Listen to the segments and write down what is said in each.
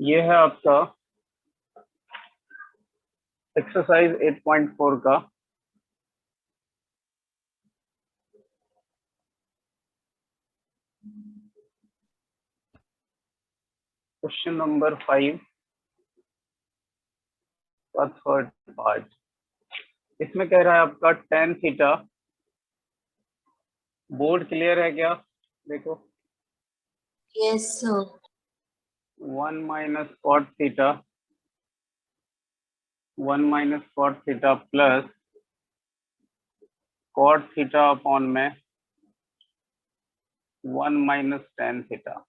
ये है आपका एक्सरसाइज 8.4 का क्वेश्चन नंबर 5 का थर्ड पार्ट। इसमें कह रहा है आपका tan थीटा। बोर्ड क्लियर है क्या? देखो, yes sir. 1 minus cot theta, 1 minus cot theta plus cot theta upon में 1 माइनस tan थीटा।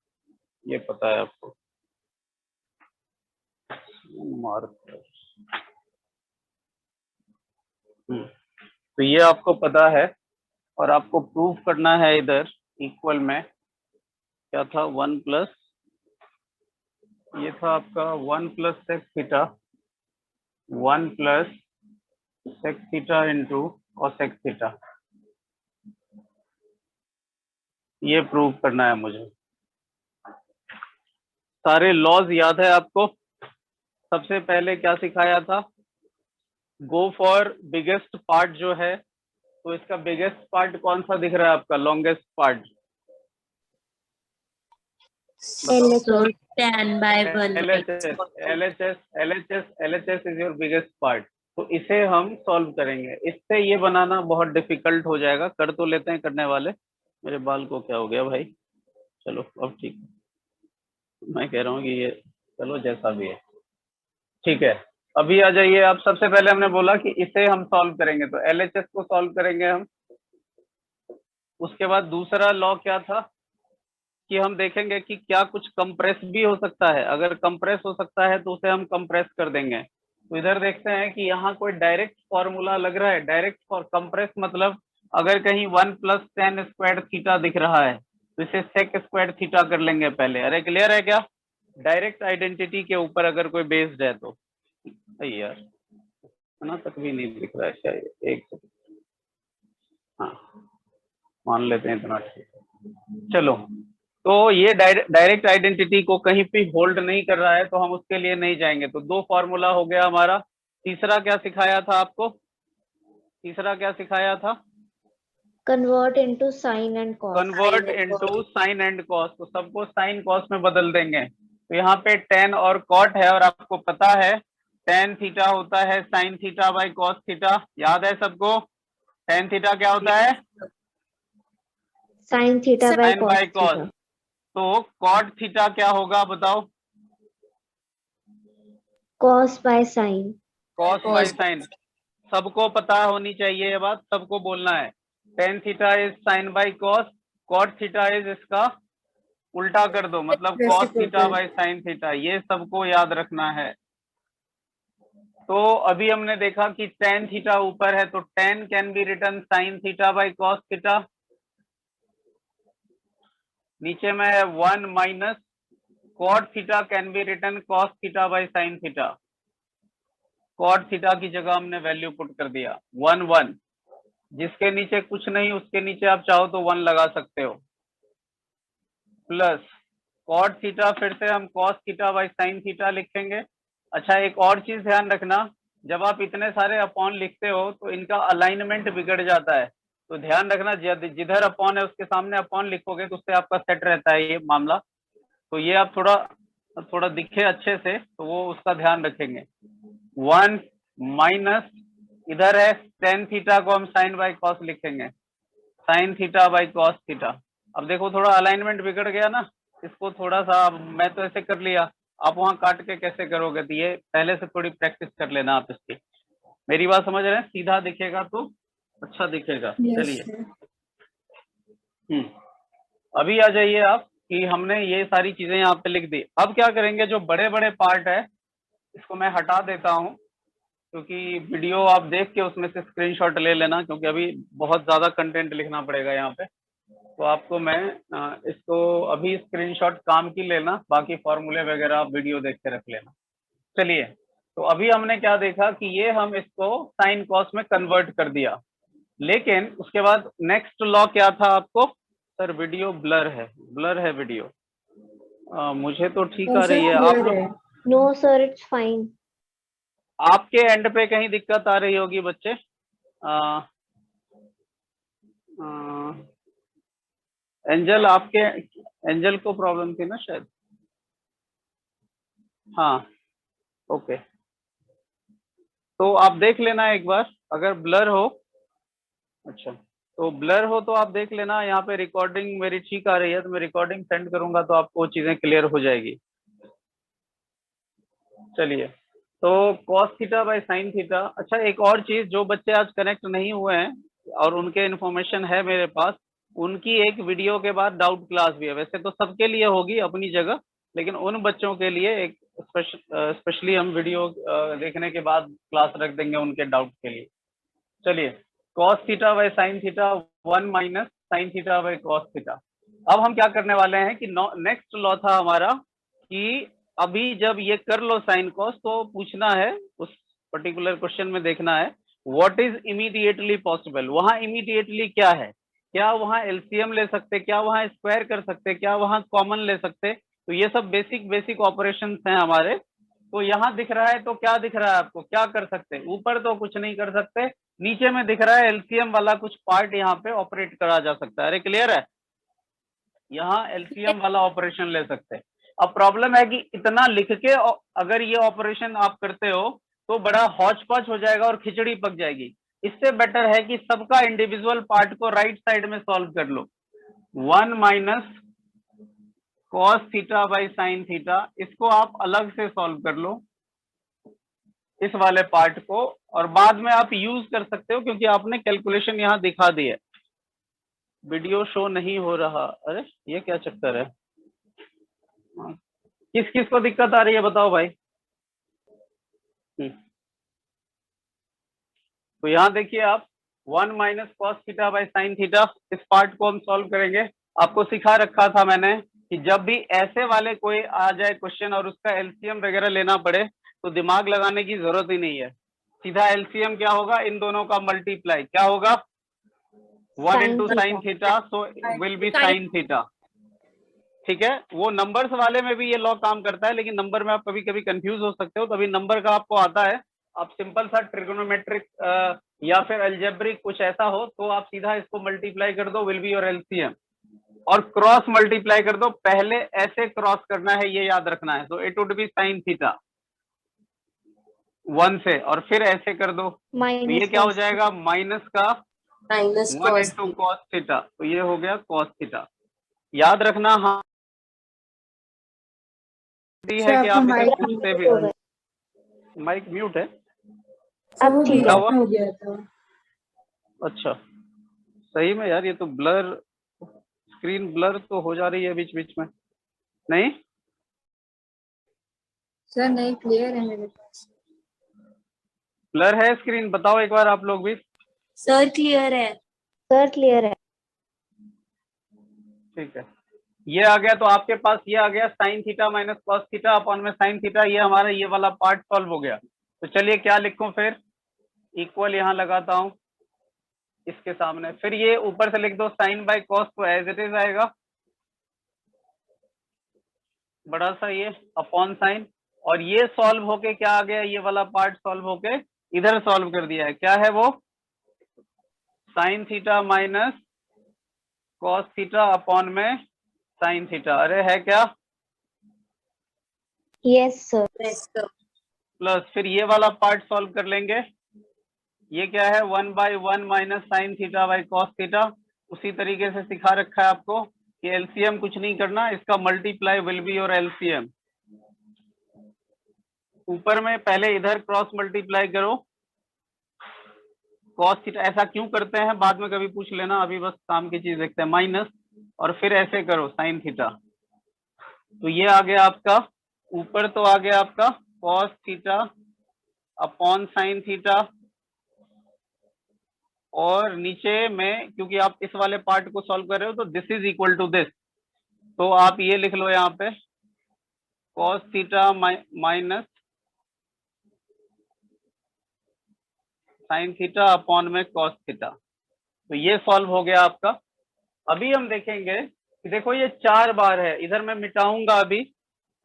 ये पता है आपको। मार्कर। तो ये आपको पता है और आपको प्रूफ करना है इधर इक्वल में क्या था, 1 प्लस, ये था आपका 1 plus sec theta, 1 plus sec theta into cosec theta. ये प्रूव करना है मुझे। सारे लॉज याद है आपको? सबसे पहले क्या सिखाया था? गो फॉर बिगेस्ट पार्ट जो है, तो इसका बिगेस्ट पार्ट कौन सा दिख रहा है आपका? Longest part LHS is your biggest part. तो इसे हम सॉल्व करेंगे। इससे ये बनाना बहुत डिफिकल्ट हो जाएगा। कर तो लेते हैं करने वाले। मेरे बाल को क्या हो गया भाई? चलो अब ठीक है। मैं कह रहा हूँ कि ये चलो जैसा भी है ठीक है। अभी आ जाइए आप। सबसे पहले हमने बोला कि इसे हम सॉल्व करेंगे, तो LHS को सॉल्व करेंगे हम। उसके बाद दूसरा लॉ क्या था कि हम देखेंगे कि क्या कुछ कंप्रेस भी हो सकता है। अगर कंप्रेस हो सकता है तो उसे हम कंप्रेस कर देंगे। तो इधर देखते हैं कि यहाँ कोई डायरेक्ट फॉर्मूला लग रहा है। डायरेक्ट फॉर कंप्रेस मतलब अगर कहीं 1 प्लस tan स्क्वायर थीटा दिख रहा है तो इसे सेक स्क्वायर थीटा कर लेंगे पहले। अरे क्लियर है क्या? डायरेक्ट आइडेंटिटी के ऊपर अगर कोई बेस्ड है तो। यार इतना तक भी नहीं दिख रहा है शायद। एक सेकंड, हाँ मान लेते हैं इतना ठीक है। चलो, तो ये डायरेक्ट आइडेंटिटी को कहीं पे होल्ड नहीं कर रहा है तो हम उसके लिए नहीं जाएंगे। तो दो फॉर्मूला हो गया हमारा। तीसरा क्या सिखाया था आपको? तीसरा क्या सिखाया था? Convert into sine and cos. Convert into sine and cos. तो सबको साइन कॉस में बदल देंगे। तो यहाँ पे tan और कॉट है और आपको पता है tan थीटा होता है sine theta by cos theta. याद है सबको? tan थीटा क्या होता है? Sine theta sine by by cos. Cos. तो कॉट थीटा क्या होगा बताओ? Cos by sine. Cos by sine. सबको पता होनी चाहिए ये बात, सबको बोलना है। tan theta is sine by cos, cot theta is इसका उल्टा कर दो, मतलब cos theta by sine theta. ये सबको याद रखना है। तो अभी हमने देखा कि tan थीटा ऊपर है तो tan can be written sine theta by cos theta. नीचे में है 1 minus cot theta can be written cos theta by sine theta. Cot theta की जगह हमने वैल्यू पुट कर दिया 1 1। जिसके नीचे कुछ नहीं उसके नीचे आप चाहो तो 1 लगा सकते हो। प्लस कॉट थीटा फिर से हम cos theta by sine theta लिखेंगे। अच्छा, एक और चीज ध्यान रखना, जब आप इतने सारे अपॉन लिखते हो तो इनका अलाइनमेंट बिगड़ जाता है। तो ध्यान रखना, जिधर अपॉन है उसके सामने अपॉन लिखोगे तो उससे आपका सेट रहता है ये मामला। तो ये आप थोड़ा थोड़ा दिखे अच्छे से तो वो उसका ध्यान रखेंगे। 1 माइनस इधर है tan थीटा को हम साइन बाई कॉस लिखेंगे, sign theta by cos theta. अब देखो थोड़ा अलाइनमेंट बिगड़ गया ना। इसको थोड़ा सा, मैं तो ऐसे कर लिया, आप वहां काट के कैसे करोगे? तो ये पहले से थोड़ी प्रैक्टिस कर लेना आप इसकी। मेरी बात समझ रहे हैं? सीधा दिखेगा तो अच्छा दिखेगा। चलिए अभी आ जाइए आप कि हमने ये सारी चीजें यहाँ पे लिख दी। अब क्या करेंगे, जो बड़े बड़े पार्ट है इसको मैं हटा देता हूँ, क्योंकि वीडियो आप देख के उसमें से स्क्रीनशॉट ले लेना, क्योंकि अभी बहुत ज्यादा कंटेंट लिखना पड़ेगा यहाँ पे। तो आपको मैं इसको अभी स्क्रीनशॉट काम की लेना, बाकी फॉर्मूले वगैरह आप वीडियो देख के रख लेना। चलिए, तो अभी हमने क्या देखा कि ये हम इसको साइन कॉस में कन्वर्ट कर दिया। लेकिन उसके बाद नेक्स्ट लॉ क्या था आपको? सर वीडियो ब्लर है, ब्लर है वीडियो। मुझे तो ठीक आ रही है। आप लोग, No, sir, it's fine. आपके एंड पे कहीं दिक्कत आ रही होगी बच्चे। एंजल, आपके एंजल को प्रॉब्लम थी ना शायद। हाँ, ओके। तो आप देख लेना एक बार, अगर ब्लर हो। अच्छा, तो ब्लर हो तो आप देख लेना। यहाँ पे रिकॉर्डिंग मेरी ठीक आ रही है, तो मैं रिकॉर्डिंग सेंड करूंगा तो आपको चीजें क्लियर हो जाएगी। चलिए, तो cos theta by sine theta. अच्छा, एक और चीज, जो बच्चे आज कनेक्ट नहीं हुए हैं और उनके इन्फॉर्मेशन है मेरे पास, उनकी एक वीडियो के बाद डाउट क्लास भी है। वैसे तो सबके लिए होगी अपनी जगह, लेकिन उन बच्चों के लिए एक स्पेशली हम वीडियो देखने के बाद क्लास रख देंगे उनके डाउट के लिए। चलिए, cos theta by sine theta 1 minus sine theta by cos theta. अब हम क्या करने वाले हैं कि नेक्स्ट लॉ था हमारा कि अभी जब ये कर लो साइन कॉस, तो पूछना है उस पर्टिकुलर क्वेश्चन में, देखना है व्हाट इज इमीडिएटली पॉसिबल। वहां इमीडिएटली क्या है, क्या वहां एलसीएम ले सकते, क्या वहां स्क्वायर कर सकते, क्या वहां कॉमन ले सकते। तो ये सब बेसिक बेसिक ऑपरेशन हैं हमारे। तो यहाँ दिख रहा है, तो क्या दिख रहा है आपको, क्या कर सकते, ऊपर तो कुछ नहीं कर सकते, नीचे में दिख रहा है एलसीएम वाला कुछ पार्ट यहाँ पे ऑपरेट करा जा सकता है। अरे क्लियर है, यहाँ एलसीएम वाला ऑपरेशन ले सकते हैं। अब प्रॉब्लम है कि इतना लिख के अगर ये ऑपरेशन आप करते हो तो बड़ा हौच पौच हो जाएगा और खिचड़ी पक जाएगी। इससे बेटर है कि सबका इंडिविजुअल पार्ट को राइट साइड में सॉल्व कर लो। 1 minus cos theta by sine theta, इसको आप अलग से सॉल्व कर लो, इस वाले पार्ट को, और बाद में आप यूज कर सकते हो क्योंकि आपने कैलकुलेशन यहाँ दिखा दी है। वीडियो शो नहीं हो रहा, अरे ये क्या चक्कर है। किस किस को दिक्कत आ रही है बताओ भाई। तो यहाँ देखिए आप, 1 minus cos theta by sine theta, इस पार्ट को हम सॉल्व करेंगे। आपको सिखा रखा था मैंने कि जब भी ऐसे वाले कोई आ जाए क्वेश्चन और उसका एलसीएम वगैरह लेना पड़े तो दिमाग लगाने की जरूरत ही नहीं है, सीधा एलसीएम क्या होगा, इन दोनों का मल्टीप्लाई क्या होगा, 1 into sine theta, so will be sine theta. ठीक है, वो नंबर्स वाले में भी ये लॉ काम करता है, लेकिन नंबर में आप कभी कभी कंफ्यूज हो सकते हो, तभी नंबर का आपको आता है। आप सिंपल सा ट्रिगोनोमेट्रिक या फिर अलजेब्रिक कुछ ऐसा हो तो आप सीधा इसको मल्टीप्लाई कर दो, विल बी योर एलसीएम, और क्रॉस मल्टीप्लाई कर दो। पहले ऐसे क्रॉस करना है, ये याद रखना है। तो it would be sine theta 1 से, और फिर ऐसे कर दो तो ये क्या हो जाएगा, माइनस का 1 इंटू कॉस थीटा, तो ये हो गया कॉस थीटा। याद रखना। हाँ, है कि आप इसे पूछते भी। माइक म्यूट है, अब ठीक क्या है। हुआ? अच्छा, सही में यार, ये तो ब्लर, स्क्रीन ब्लर तो हो जा रही है बीच बीच में। नहीं सर, नहीं, क्लियर है मेरे पास। ब्लर है स्क्रीन, बताओ एक बार आप लोग भी। सर क्लियर है। सर क्लियर है। ठीक है, ये आ गया, तो आपके पास ये आ गया sign theta minus cos theta upon में साइन थीटा, ये हमारा ये वाला पार्ट सॉल्व हो गया। तो चलिए क्या लिखूं फिर, इक्वल यहाँ लगाता हूं इसके सामने, फिर ये ऊपर से लिख दो साइन बाय कॉस, तो एज इट इज आएगा बड़ा सा ये अपॉन साइन, और ये सॉल्व होके क्या आ गया, ये वाला पार्ट सॉल्व होके इधर सॉल्व कर दिया है। क्या है वो, sign theta minus cos theta upon में साइन थीटा। अरे है क्या, यस सर। प्लस फिर ये वाला पार्ट सॉल्व कर लेंगे। ये क्या है, 1/1 minus sine theta by cos theta. उसी तरीके से सिखा रखा है आपको कि एलसीएम कुछ नहीं करना, इसका multiply will be your LCM. ऊपर में पहले इधर क्रॉस मल्टीप्लाई करो कॉस थीटा, ऐसा क्यों करते हैं बाद में कभी पूछ लेना, अभी बस काम की चीज देखते हैं। माइनस, और फिर ऐसे करो साइन थीटा, तो ये आ गया आपका, ऊपर तो आ गया आपका cos theta upon sine theta, और नीचे में क्योंकि आप इस वाले पार्ट को सॉल्व कर रहे हो तो this is equal to this, तो आप ये लिख लो यहाँ पे cos theta minus sine theta upon में कॉस थीटा। तो ये सॉल्व हो गया आपका। अभी हम देखेंगे देखो ये 4 बार है, इधर मैं मिटाऊंगा अभी,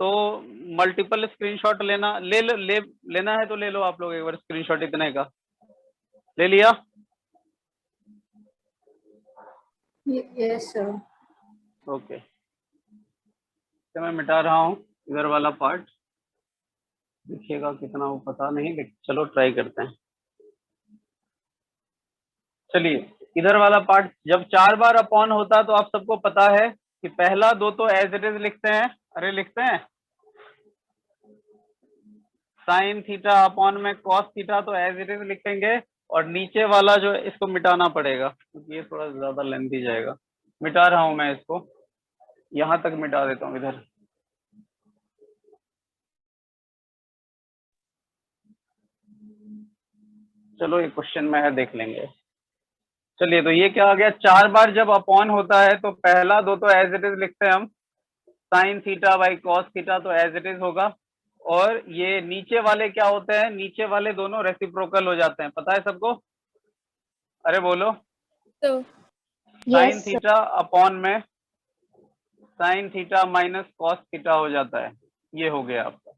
तो मल्टीपल स्क्रीनशॉट लेना है तो ले लो आप लोग एक बार स्क्रीनशॉट इतने का। ले लिया? Yes, sir. ओके, तो मैं मिटा रहा हूँ इधर वाला पार्ट, देखिएगा कितना वो पता नहीं, लेकिन चलो ट्राई करते हैं। चलिए, इधर वाला पार्ट जब 4 बार अपॉन होता है तो आप सबको पता है कि पहला 2 तो एज इट इज लिखते हैं, अरे लिखते हैं साइन थीटा अपॉन में कॉस थीटा, तो एज इट इज लिखेंगे, और नीचे वाला जो है इसको मिटाना पड़ेगा क्योंकि ये थोड़ा ज्यादा लेंथी जाएगा। मिटा रहा हूं मैं इसको, यहां तक मिटा देता हूं इधर। चलो ये क्वेश्चन में है, देख लेंगे। चलिए, तो ये क्या आ गया, 4 बार जब अपॉन होता है तो पहला 2 तो एज इट इज लिखते हैं हम, sign theta by cos theta तो एज इट इज होगा, और ये नीचे वाले क्या होते हैं, नीचे वाले दोनों रेसिप्रोकल हो जाते हैं, पता है सबको? अरे बोलो। So, sine Yes, sir. Theta upon में sine theta minus cos theta हो जाता है, ये हो गया आपका।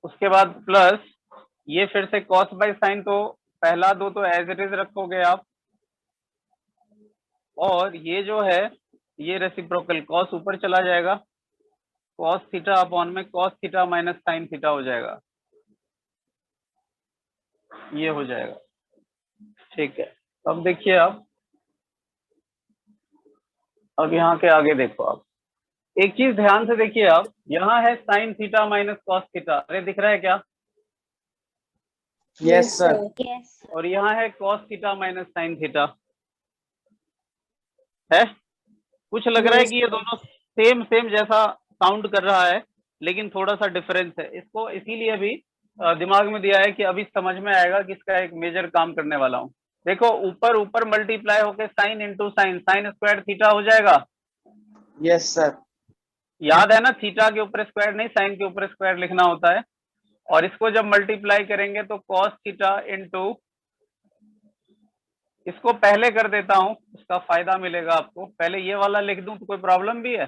उसके बाद प्लस ये फिर से कॉस बाई साइन, तो पहला 2 तो एज इट इज रखोगे आप, और ये जो है ये रेसिप्रोकल कॉस ऊपर चला जाएगा, कॉस थीटा अपॉन में cos theta minus sine theta हो जाएगा, ये हो जाएगा। ठीक है, अब देखिए आप, अब यहाँ के आगे देखो आप, एक चीज ध्यान से देखिए आप, यहाँ है sine theta minus cos theta, अरे दिख रहा है क्या? Yes, sir. Yes. और यहाँ है cos theta minus sine theta, है? कुछ लग रहा है Yes, कि ये दोनों सेम सेम जैसा साउंड कर रहा है, लेकिन थोड़ा सा डिफरेंस है। इसको इसीलिए अभी दिमाग में दिया है कि अभी समझ में आएगा कि इसका एक मेजर काम करने वाला हूँ। देखो, ऊपर ऊपर मल्टीप्लाई होके sine into sine, sign square theta हो जाएगा। Yes, sir. याद है ना, थीटा के ऊपर स्क्वायर नहीं, साइन के ऊपर स्क्वायर लिखना होता है। और इसको जब मल्टीप्लाई करेंगे तो कॉस थीटा इंटू, इसको पहले कर देता हूं, उसका फायदा मिलेगा आपको। पहले ये वाला लिख दूं तो कोई प्रॉब्लम भी है?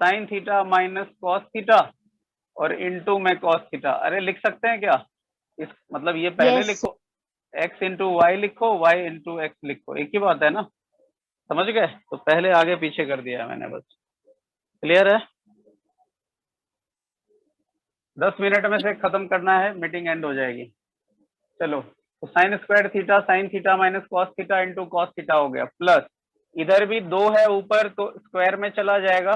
Sine theta minus cos theta और इंटू में कॉस थीटा, अरे लिख सकते हैं क्या? इस मतलब ये पहले Yes, लिखो, x इंटू वाई लिखो, y इंटू एक्स लिखो, एक ही बात है ना, समझ गए? तो पहले आगे पीछे कर दिया है मैंने, बस। क्लियर है? 10 मिनट में से खत्म करना है, मीटिंग एंड हो जाएगी। चलो, तो sign square theta sine theta minus cos theta into cos theta हो गया, प्लस इधर भी 2 है ऊपर तो स्क्वायर में चला जाएगा,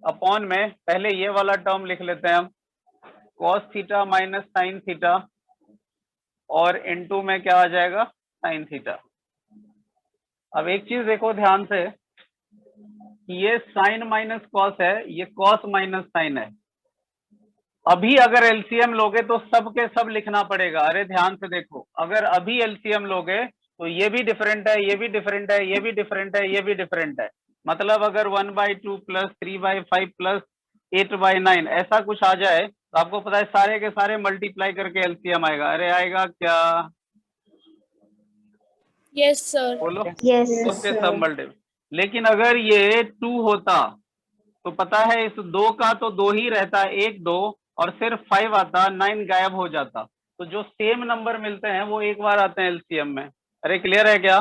अपॉन में पहले ये वाला टर्म लिख लेते हैं हम, cos theta minus sine theta, और इनटू में क्या आ जाएगा, साइन थीटा। अब एक चीज देखो ध्यान से, ये साइन माइनस कॉस है, ये कॉस माइनस साइन है। अभी अगर एलसीएम लोगे तो सब के सब लिखना पड़ेगा। अरे ध्यान से देखो, अगर अभी एलसीएम लोगे तो ये भी डिफरेंट है, ये भी डिफरेंट है, ये भी डिफरेंट है, ये भी डिफरेंट है। मतलब अगर 1/2 प्लस 3/5 प्लस 8/9 ऐसा कुछ आ जाए तो आपको पता है सारे के सारे मल्टीप्लाई करके एलसीएम आएगा। अरे आएगा क्या? yes, sir. बोलो। yes, Yes, सबके sir. सब मल्टीप्लाई। लेकिन अगर ये 2 होता तो पता है इस 2 का तो 2 ही रहता, 1 2, और सिर्फ 5 आता, 9 गायब हो जाता। तो जो सेम नंबर मिलते हैं वो एक बार आते हैं एलसीएम में। अरे क्लियर है क्या?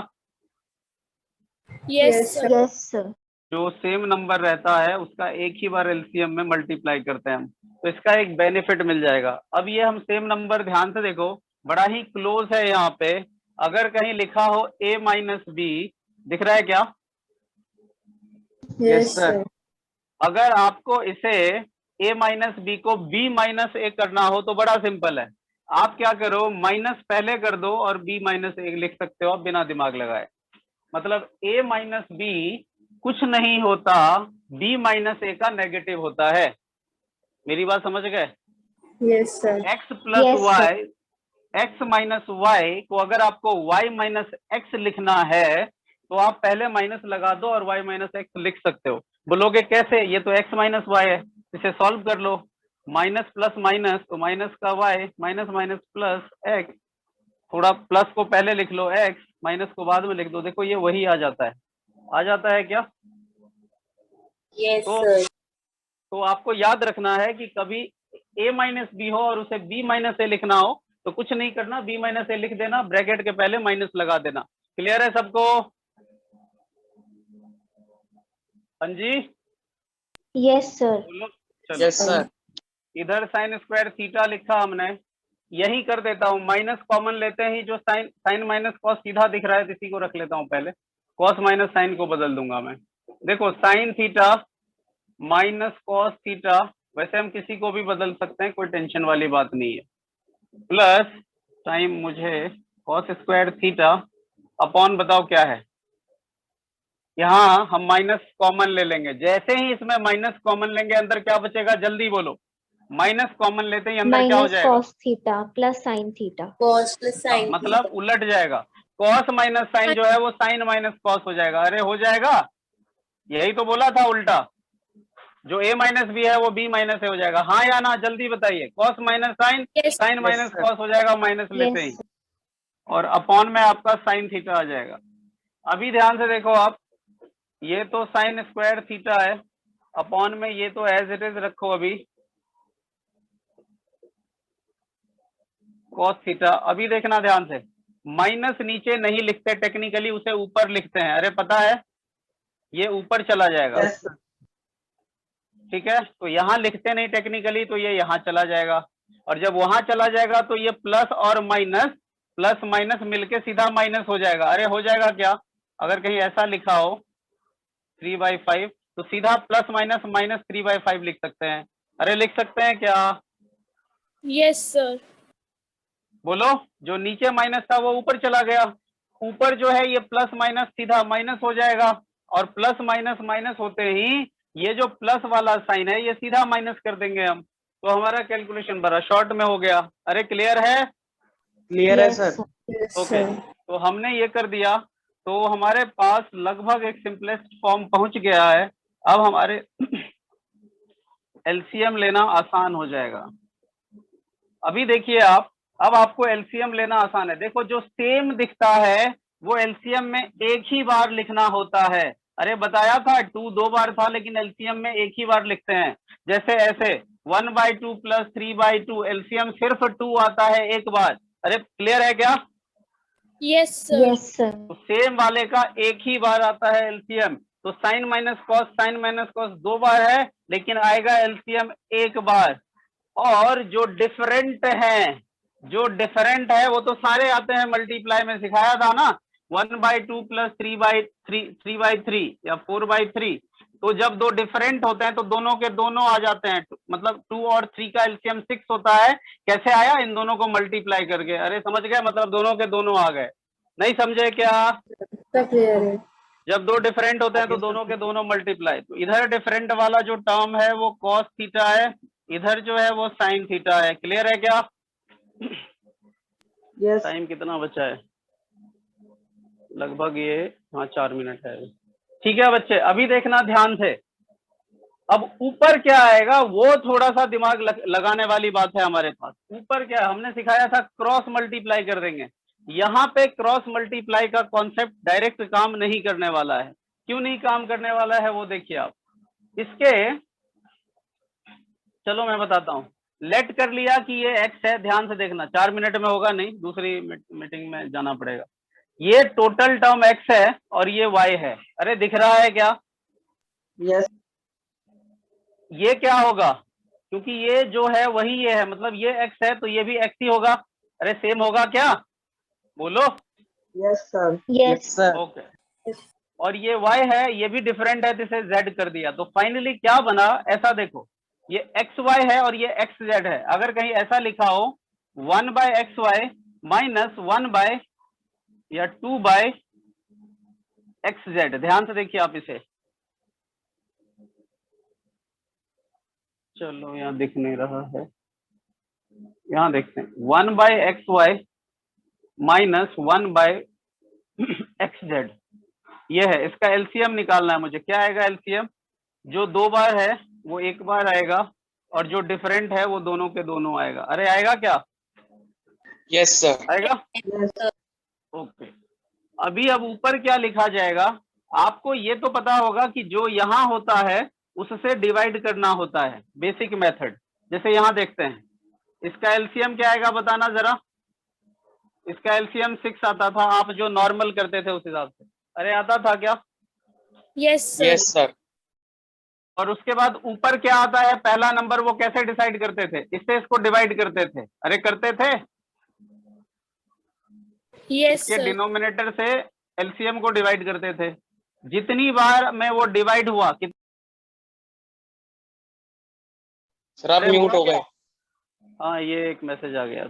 Yes, sir. yes, sir. जो सेम नंबर रहता है उसका एक ही बार एलसीएम में मल्टीप्लाई करते हैं हम, तो इसका एक बेनिफिट मिल जाएगा। अब ये हम सेम नंबर ध्यान से देखो, बड़ा ही क्लोज है यहाँ पे। अगर कहीं लिखा हो a माइनस बी, दिख रहा है क्या? Yes, sir. अगर आपको इसे a माइनस बी को b माइनस ए करना हो तो बड़ा सिंपल है, आप क्या करो, माइनस पहले कर दो और b माइनस ए लिख सकते हो आप बिना दिमाग लगाए। मतलब a माइनस बी कुछ नहीं होता, b माइनस ए का नेगेटिव होता है। मेरी बात समझ गए? Yes, sir. x plus Yes, sir. Y, x minus y को अगर आपको y माइनस एक्स लिखना है तो आप पहले माइनस लगा दो और y माइनस एक्स लिख सकते हो। बोलोगे कैसे? ये तो x माइनस वाई है, इसे सॉल्व कर लो। माइनस प्लस माइनस तो माइनस का y, minus minus plus x, थोड़ा प्लस को पहले लिख लो x, माइनस को बाद में लिख दो, देखो ये वही आ जाता है। आ जाता है क्या? Yes, तो sir. तो आपको याद रखना है कि कभी a माइनस बी हो और उसे b माइनस ए लिखना हो तो कुछ नहीं करना, b माइनस ए लिख देना, ब्रैकेट के पहले माइनस लगा देना। क्लियर है सबको? हाँ जी Yes, sir. बोलो। चलो Yes, sir. इधर साइन स्क्वायर थीटा लिखा हमने, यही कर देता हूँ, माइनस कॉमन लेते ही जो साइन माइनस कॉस सीधा दिख रहा है इसी को रख लेता हूँ पहले, कॉस माइनस साइन को बदल दूंगा मैं। देखो sign theta minus cos theta, वैसे हम किसी को भी बदल सकते हैं, कोई टेंशन वाली बात नहीं है, प्लस टाइम मुझे कॉस स्क्वायर थीटा अपॉन बताओ क्या है, यहाँ हम माइनस कॉमन ले लेंगे, जैसे ही इसमें माइनस कॉमन लेंगे अंदर क्या बचेगा, जल्दी बोलो, माइनस कॉमन लेते ही अंदर क्या हो Minus जाएगा? cos theta plus sin theta. Cos plus हाँ, sin. मतलब उलट जाएगा, कॉस माइनस साइन जो है वो साइन माइनस कॉस हो जाएगा। अरे हो जाएगा, यही तो बोला था उल्टा, जो a माइनस बी है वो b माइनस ए हो जाएगा। हाँ या ना, जल्दी बताइए, cos minus sine, Yes. Sine minus sir. Cos हो जाएगा माइनस लेते ही, Yes. और अपॉन में आपका साइन थीटा आ जाएगा। अभी ध्यान से देखो आप, ये तो साइन स्क्वायर थीटा है, अपॉन में ये तो एज इट इज रखो अभी कॉस थीटा। अभी देखना ध्यान से, माइनस नीचे नहीं लिखते टेक्निकली, उसे ऊपर लिखते हैं। अरे पता है ये ऊपर चला जाएगा, Yes, sir. ठीक है, तो यहाँ लिखते नहीं टेक्निकली, तो ये यहाँ चला जाएगा, और जब वहां चला जाएगा तो ये प्लस और माइनस, प्लस माइनस मिलके सीधा माइनस हो जाएगा। अरे हो जाएगा क्या, अगर कहीं ऐसा लिखा हो 3/5 तो सीधा प्लस माइनस माइनस 3/5 लिख सकते हैं। अरे लिख सकते हैं क्या? Yes, sir. बोलो, जो नीचे माइनस था वो ऊपर चला गया, ऊपर जो है ये प्लस माइनस सीधा माइनस हो जाएगा, और प्लस माइनस माइनस होते ही ये जो प्लस वाला साइन है ये सीधा माइनस कर देंगे हम, तो हमारा कैलकुलेशन बड़ा शॉर्ट में हो गया। अरे क्लियर है? Clear है Yes, sir. sir. Yes, okay, sir. तो हमने ये कर दिया, तो हमारे पास लगभग एक सिंपलेस्ट फॉर्म पहुंच गया है। अब हमारे एलसीएम लेना आसान हो जाएगा। अभी देखिए आप, अब आपको एलसीएम लेना आसान है। देखो जो सेम दिखता है वो एलसीएम में एक ही बार लिखना होता है। अरे बताया था 2 2 बार था, लेकिन एलसीएम में एक ही बार लिखते हैं। जैसे ऐसे 1/2 प्लस 3/2, एलसीएम सिर्फ 2 आता है एक बार। अरे क्लियर है क्या? Yes, sir. Yes, sir. तो सेम वाले का एक ही बार आता है एलसीएम, तो साइन माइनस कॉस 2 बार है, लेकिन आएगा एलसीएम एक बार। और जो डिफरेंट है वो तो सारे आते हैं मल्टीप्लाई में, सिखाया था ना, 1/2 प्लस 3/3 या 4/3। तो जब दो डिफरेंट होते हैं तो दोनों के दोनों आ जाते हैं, मतलब 2 और 3 का एलसीएम 6 होता है। कैसे आया? इन दोनों को मल्टीप्लाई करके। अरे समझ गए, मतलब दोनों के दोनों आ गए। नहीं समझे क्या? सब clear है. जब दो डिफरेंट होते हैं तो दोनों के दोनों मल्टीप्लाई। तो इधर डिफरेंट वाला जो टर्म है वो कॉस थीटा है, इधर जो है वो साइन थीटा है। क्लियर है क्या? Yes. टाइम कितना बचा है? लगभग ये 4 मिनट है। ठीक है बच्चे, अभी देखना ध्यान से। अब ऊपर क्या आएगा वो थोड़ा सा दिमाग लगाने वाली बात है हमारे पास। ऊपर क्या हमने सिखाया था, क्रॉस मल्टीप्लाई कर देंगे। यहाँ पे क्रॉस मल्टीप्लाई का कॉन्सेप्ट डायरेक्ट काम नहीं करने वाला है। क्यों नहीं काम करने वाला है वो देखिए आप। इसके चलो मैं बताता हूँ। लेट कर लिया कि ये x है, ध्यान से देखना, 4 मिनट में होगा नहीं, दूसरी मीटिंग में जाना पड़ेगा। ये टोटल टर्म x है और ये y है। अरे दिख रहा है क्या? Yes. ये क्या होगा, क्योंकि ये जो है वही ये है, मतलब ये x है तो ये भी x ही होगा। अरे सेम होगा क्या? बोलो। Yes sir. Yes. sir. Okay, और ये y है, ये भी डिफरेंट है, तो इसे z कर दिया। तो फाइनली क्या बना, ऐसा देखो, ये xy है और ये xz है। अगर कहीं ऐसा लिखा हो 1/xy माइनस 1 या 2/xz, ध्यान से देखिए आप इसे। चलो यहाँ दिख नहीं रहा है, यहाँ देखते हैं 1/xy माइनस 1/xz, ये है। इसका एलसीएम निकालना है मुझे। क्या आएगा एलसीएम? जो 2 बार है वो एक बार आएगा, और जो डिफरेंट है वो दोनों के दोनों आएगा। अरे आएगा क्या? Yes sir. आएगा। ओके, अभी अब ऊपर क्या लिखा जाएगा? आपको ये तो पता होगा कि जो यहाँ होता है उससे डिवाइड करना होता है, बेसिक मेथड। जैसे यहाँ देखते हैं, इसका एलसीएम क्या आएगा बताना जरा। इसका एलसीएम 6 आता था, आप जो नॉर्मल करते थे उस हिसाब से। अरे आता था क्या? Yes, sir. Yes, sir. और उसके बाद ऊपर क्या आता है, पहला नंबर, वो कैसे डिसाइड करते थे? इससे इसको डिवाइड करते थे। अरे करते थे, Yes, इसके sir. डिनोमिनेटर से एलसीएम को डिवाइड करते थे। जितनी बार में वो डिवाइड हुआ कि सर आप म्यूट हो गए। हाँ, ये एक मैसेज आ गया।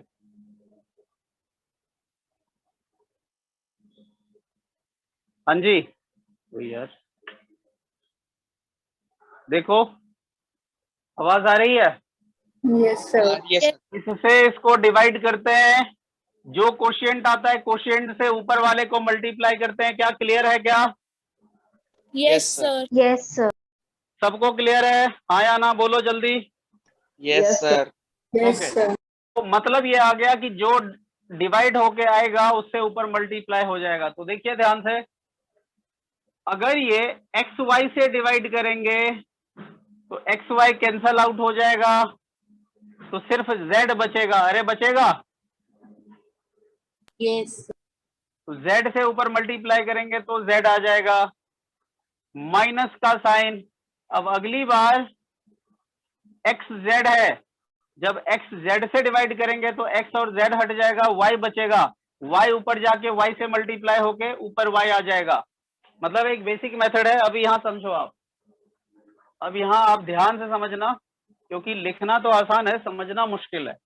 हाँ जी, तो यार देखो, आवाज आ रही है? Yes, sir. Yes, sir. इससे इसको डिवाइड करते हैं, जो कोशिएंट आता है कोशिएंट से ऊपर वाले को मल्टीप्लाई करते हैं। क्या क्लियर है क्या? Yes, sir. sir. Yes, sir. सबको क्लियर है? हाँ या ना बोलो जल्दी। Yes, sir. Yes, Okay. sir. तो मतलब ये आ गया कि जो डिवाइड होके आएगा उससे ऊपर मल्टीप्लाई हो जाएगा। तो देखिए ध्यान से, अगर ये एक्स वाई से डिवाइड करेंगे तो एक्स वाई कैंसल आउट हो जाएगा, तो सिर्फ जेड बचेगा। अरे बचेगा, Yes. तो जेड से ऊपर मल्टीप्लाई करेंगे तो जेड आ जाएगा, माइनस का साइन। अब अगली बार एक्स जेड है, जब एक्स जेड से डिवाइड करेंगे तो एक्स और जेड हट जाएगा, वाई बचेगा। वाई ऊपर जाके वाई से मल्टीप्लाई होके ऊपर वाई आ जाएगा। मतलब एक बेसिक मेथड है। अभी यहाँ समझो आप, अब यहाँ आप ध्यान से समझना, क्योंकि लिखना तो आसान है, समझना मुश्किल है।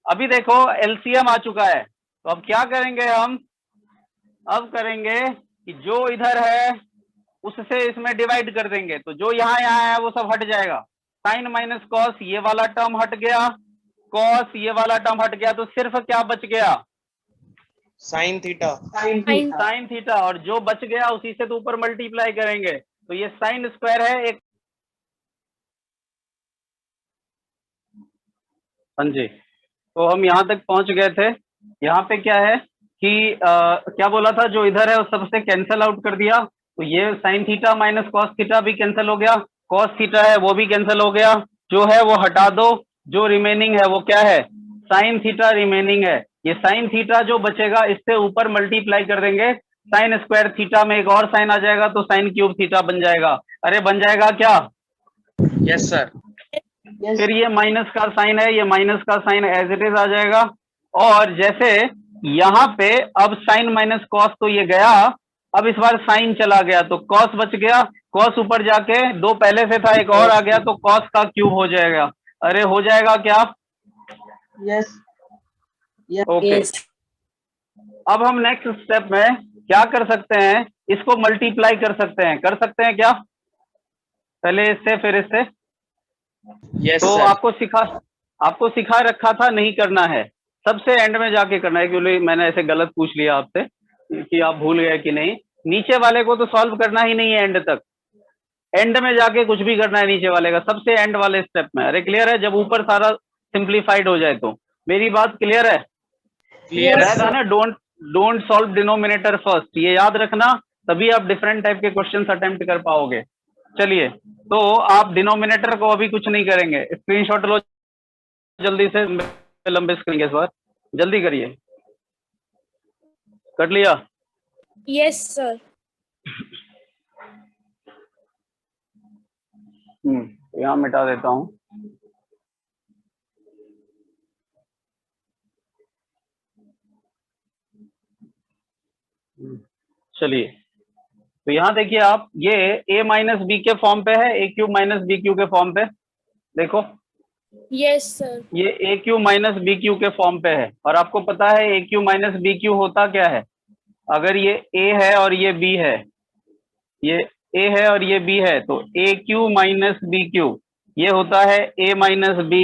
अभी देखो एलसीएम आ चुका है, तो अब क्या करेंगे हम? अब करेंगे कि जो इधर है उससे इसमें डिवाइड कर देंगे, तो जो यहाँ है वो सब हट जाएगा। साइन माइनस कॉस, ये वाला टर्म हट गया, कॉस ये वाला टर्म हट गया, तो सिर्फ क्या बच गया? Sin theta. Sine theta. और जो बच गया उसी से तो ऊपर मल्टीप्लाई करेंगे, तो ये साइन स्क्वायर है एक। हाँ जी, तो हम यहाँ तक पहुंच गए थे। यहाँ पे क्या है कि क्या बोला था, जो इधर है उस सबसे कैंसल आउट कर दिया, तो ये sign theta minus cos theta भी कैंसिल हो गया, कॉस थीटा है वो भी कैंसिल हो गया, जो है वो हटा दो, जो रिमेनिंग है वो क्या है? साइन थीटा रिमेनिंग है। ये साइन थीटा जो बचेगा इससे ऊपर मल्टीप्लाई कर देंगे, साइन स्क्वायर थीटा में एक और साइन आ जाएगा, तो साइन क्यूब थीटा बन जाएगा। अरे बन जाएगा क्या? Yes, sir. फिर ये माइनस का साइन है, ये माइनस का साइन एज इट इज आ जाएगा। और जैसे यहाँ पे अब साइन माइनस कॉस, तो ये गया, अब इस बार साइन चला गया तो कॉस बच गया, कॉस ऊपर जाके दो पहले से था एक और आ गया, तो कॉस का क्यूब हो जाएगा। अरे हो जाएगा क्या? Yes. ओके। अब हम नेक्स्ट स्टेप में क्या कर सकते हैं? इसको मल्टीप्लाई कर सकते हैं। कर सकते हैं क्या? पहले इससे फिर इससे। Yes, तो sir. आपको सिखा रखा था, नहीं करना है, सबसे एंड में जाके करना है, क्योंकि मैंने ऐसे गलत पूछ लिया आपसे कि आप भूल गए कि नहीं। नीचे वाले को तो सॉल्व करना ही नहीं है एंड तक, एंड में जाके कुछ भी करना है नीचे वाले का, सबसे एंड वाले स्टेप में। अरे क्लियर है? जब ऊपर सारा सिंप्लीफाइड हो जाए तो। मेरी बात क्लियर है? Clear, बताया था sir. ना, डोंट सॉल्व डिनोमिनेटर फर्स्ट, ये याद रखना, तभी आप डिफरेंट टाइप के क्वेश्चंस अटेम्प्ट कर पाओगे। चलिए, तो आप डिनोमिनेटर को अभी कुछ नहीं करेंगे, स्क्रीनशॉट लो जल्दी से, लंबे स्क्रीन इस बार, जल्दी करिए। कर लिया? Yes, sir. यहाँ मिटा देता हूँ। चलिए, तो यहाँ देखिए आप, ये a माइनस बी के फॉर्म पे है, ए क्यूब माइनस बी क्यू के फॉर्म पे। देखो Yes, sir. ये ए क्यू माइनस बी क्यू के फॉर्म पे है, और आपको पता है ए क्यू माइनस बी क्यू होता क्या है? अगर ये a है और ये b है, ये a है और ये b है, तो a cube minus b cube ये होता है a minus b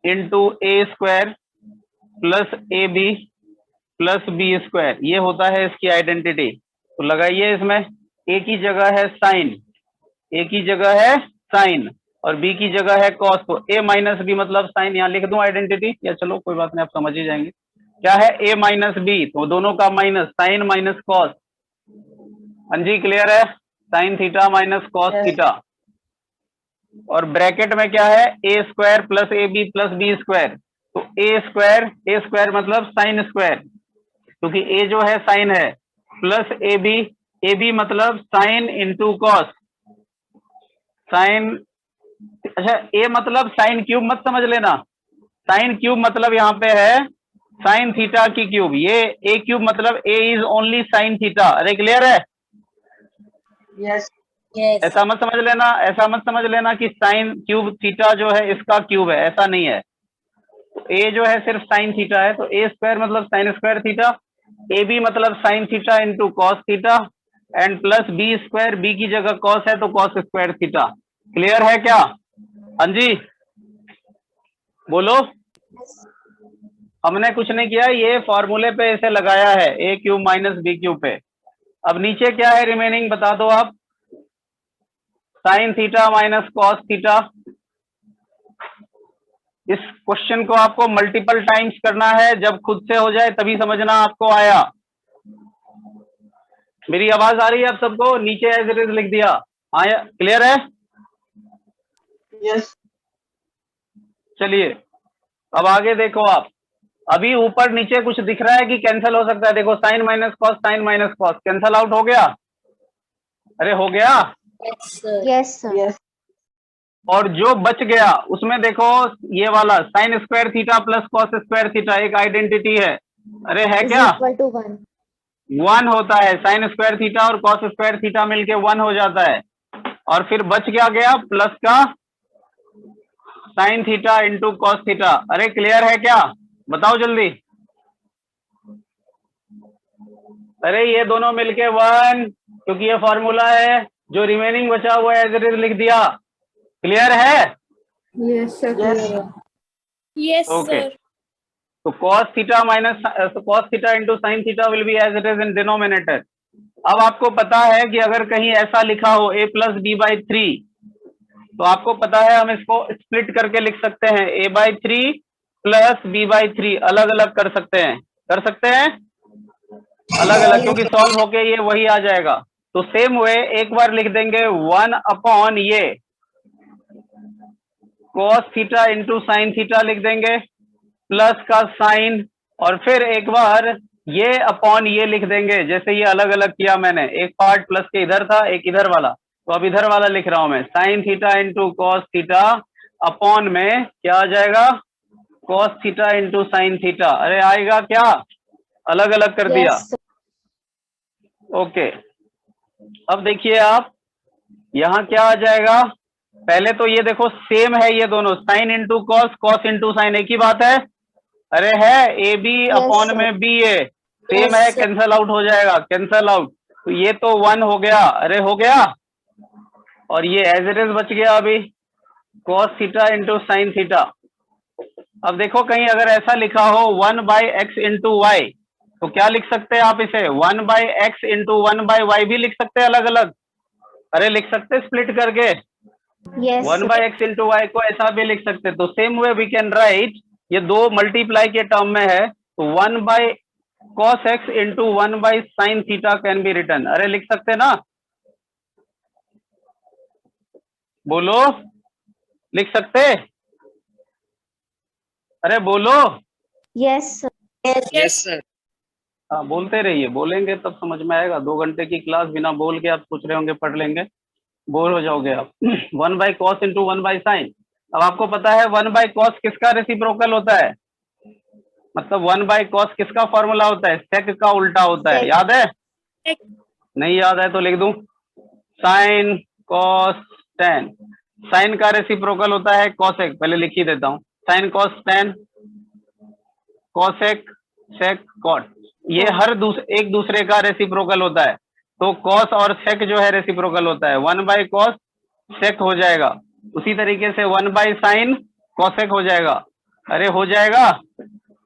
into a square plus A B plus B square, ये होता है इसकी आइडेंटिटी। तो लगाइए इसमें, a की जगह है साइन, a की जगह है साइन और b की जगह है कॉस, तो a माइनस बी मतलब साइन। यहाँ लिख दूं आइडेंटिटी, या चलो कोई बात नहीं, आप समझ ही जाएंगे। क्या है? a माइनस बी, तो दोनों का माइनस, साइन माइनस कॉस। हाँ जी क्लियर है? Sine theta minus cos theta. और ब्रैकेट में क्या है, A square plus A B plus B square. तो ए स्क्वायर मतलब साइन स्क्वायर, क्योंकि ए जो है साइन है, प्लस ए बी मतलब साइन इंटू कॉस, साइन। अच्छा, ए मतलब साइन क्यूब मत समझ लेना, साइन क्यूब मतलब यहाँ पे है साइन थीटा की क्यूब, ये ए क्यूब मतलब ए इज ओनली साइन थीटा। अरे क्लियर है? Yes. Yes. ऐसा मत समझ लेना, ऐसा मत समझ लेना कि साइन क्यूब थीटा जो है इसका क्यूब है, ऐसा नहीं है। तो ए जो है सिर्फ साइन थीटा है, तो ए स्क्वायर मतलब sine square theta, A B मतलब sine theta into cos theta, and plus B square, B की जगह कॉस है तो कॉस स्क्वायर थीटा। क्लियर है क्या? हाँ जी बोलो। हमने कुछ नहीं किया, ये फॉर्मूले पे इसे लगाया है, ए क्यूब माइनस बी क्यूब पे। अब नीचे क्या है रिमेनिंग बता दो आप। Sign theta minus cos theta. इस क्वेश्चन को आपको मल्टीपल टाइम्स करना है, जब खुद से हो जाए तभी समझना आपको आया। मेरी आवाज आ रही है आप सबको? नीचे एज इट इज लिख दिया। आया? क्लियर है? Yes. चलिए अब आगे देखो आप। अभी ऊपर नीचे कुछ दिख रहा है कि कैंसिल हो सकता है? देखो sine minus cos cancel out हो गया। अरे हो गया। Yes, sir. Yes, sir. Yes. और जो बच गया उसमें देखो ये वाला sign square theta plus cos square theta एक आइडेंटिटी है। अरे है Is क्या? equal to 1. 1 होता है, साइन स्क्वायर थीटा और कॉस स्क्वायर थीटा मिलके 1 हो जाता है। और फिर बच क्या गया? प्लस का sign theta into cos theta. अरे क्लियर है क्या? बताओ जल्दी। अरे ये दोनों मिलके 1, क्योंकि ये फॉर्मूला है। जो रिमेनिंग बचा हुआ है एज इट इज लिख दिया। क्लियर है? Yes, sir. Yes. Yes, Okay. sir. तो cos थीटा माइनस cos थीटा into sine theta will be as it is in denominator. अब आपको पता है कि अगर कहीं ऐसा लिखा हो a प्लस बी बाई 3, तो आपको पता है हम इसको स्प्लिट करके लिख सकते हैं, a by 3 plus b by 3 अलग अलग कर सकते हैं, अलग अलग, क्योंकि सॉल्व होके ये वही आ जाएगा। तो सेम वे एक बार लिख देंगे 1 अपॉन ये cos थीटा इंटू साइन थीटा लिख देंगे, प्लस का साइन, और फिर एक बार ये अपॉन ये लिख देंगे, जैसे ये अलग अलग किया मैंने, एक पार्ट प्लस के इधर था एक इधर वाला, तो अब इधर वाला लिख रहा हूं मैं, sign theta into cos theta upon में क्या आ जाएगा? Cos theta into sine theta. अरे आएगा क्या? अलग अलग कर दिया। Yes, sir. ओके, अब देखिए आप यहाँ क्या आ जाएगा? पहले तो ये देखो सेम है ये दोनों, sign into cos, cos into sine, एक ही बात है। अरे है, ए बी अपॉन sir. में बी ए सेम Yes, है, sir. कैंसल आउट हो जाएगा, कैंसल आउट। तो ये तो 1 हो गया। अरे हो गया। और ये एज इट इज बच गया अभी, cos theta into sine theta. अब देखो कहीं अगर ऐसा लिखा हो 1 बाई एक्स इंटू वाई, तो क्या लिख सकते हैं आप इसे? 1 by x into 1 by y भी लिख सकते हैं अलग अलग। अरे लिख सकते स्प्लिट करके, Yes, 1 sir. By x into y को ऐसा भी लिख सकते। तो same way we can write, ये दो मल्टीप्लाई के टर्म में है, तो 1 by cos x into 1 by sine theta can be written. अरे लिख सकते ना? बोलो, लिख सकते? अरे बोलो। Yes, sir. Yes, sir. हाँ बोलते रहिए, बोलेंगे तब समझ में आएगा। 2 घंटे की क्लास बिना बोल के आप सोच रहे होंगे पढ़ लेंगे, बोर हो जाओगे आप। 1 by cos into 1 by sign. अब आपको पता है 1 बाई कॉस किसका रेसिप्रोकल होता है? मतलब 1 बाई कॉस किसका फॉर्मूला होता है? सेक का उल्टा होता है, Sec. याद है? Sec. नहीं याद है तो लिख दूं, साइन कॉस टेन। साइन का रेसिप्रोकल होता है कॉसेक, पहले लिख ही देता हूं, साइन कॉस टेन, कॉसेक, सेक, कॉट। ये हर एक दूसरे का रेसिप्रोकल होता है। तो कॉस और सेक जो है रेसिप्रोकल होता है, 1 बाई कॉस सेक हो जाएगा। उसी तरीके से 1 बाई साइन कॉसेक हो जाएगा। अरे हो जाएगा,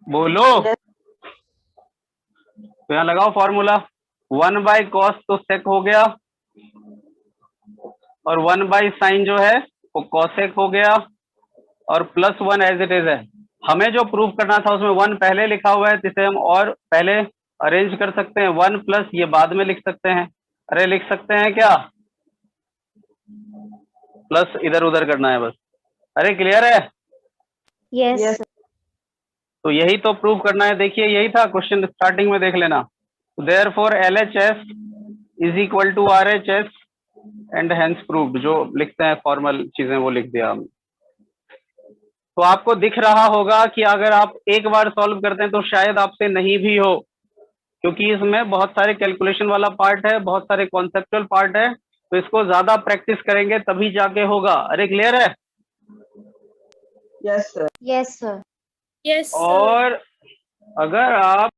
बोलो। तो यहाँ लगाओ फॉर्मूला, 1 बाई कॉस तो सेक हो गया, और 1 बाई साइन जो है वो कॉसेक हो गया, और प्लस 1 एज इट इज है। हमें जो प्रूफ करना था उसमें 1 पहले लिखा हुआ है, जिसे हम और पहले अरेंज कर सकते हैं, 1 प्लस ये बाद में लिख सकते हैं। अरे लिख सकते हैं क्या? प्लस इधर उधर करना है बस। अरे क्लियर है? Yes. Yes. तो यही तो प्रूव करना है। देखिए यही था क्वेश्चन, स्टार्टिंग में देख लेना। Therefore LHS is equal to RHS and hence proved, जो लिखते हैं फॉर्मल चीजें वो लिख दिया हमने। तो आपको दिख रहा होगा कि अगर आप एक बार सॉल्व करते हैं तो शायद आपसे नहीं भी हो, क्योंकि इसमें बहुत सारे कैलकुलेशन वाला पार्ट है, बहुत सारे कॉन्सेप्चुअल पार्ट है, तो इसको ज्यादा प्रैक्टिस करेंगे तभी जाके होगा। अरे क्लियर है? Yes, sir. Yes, sir. Yes, sir. और अगर आप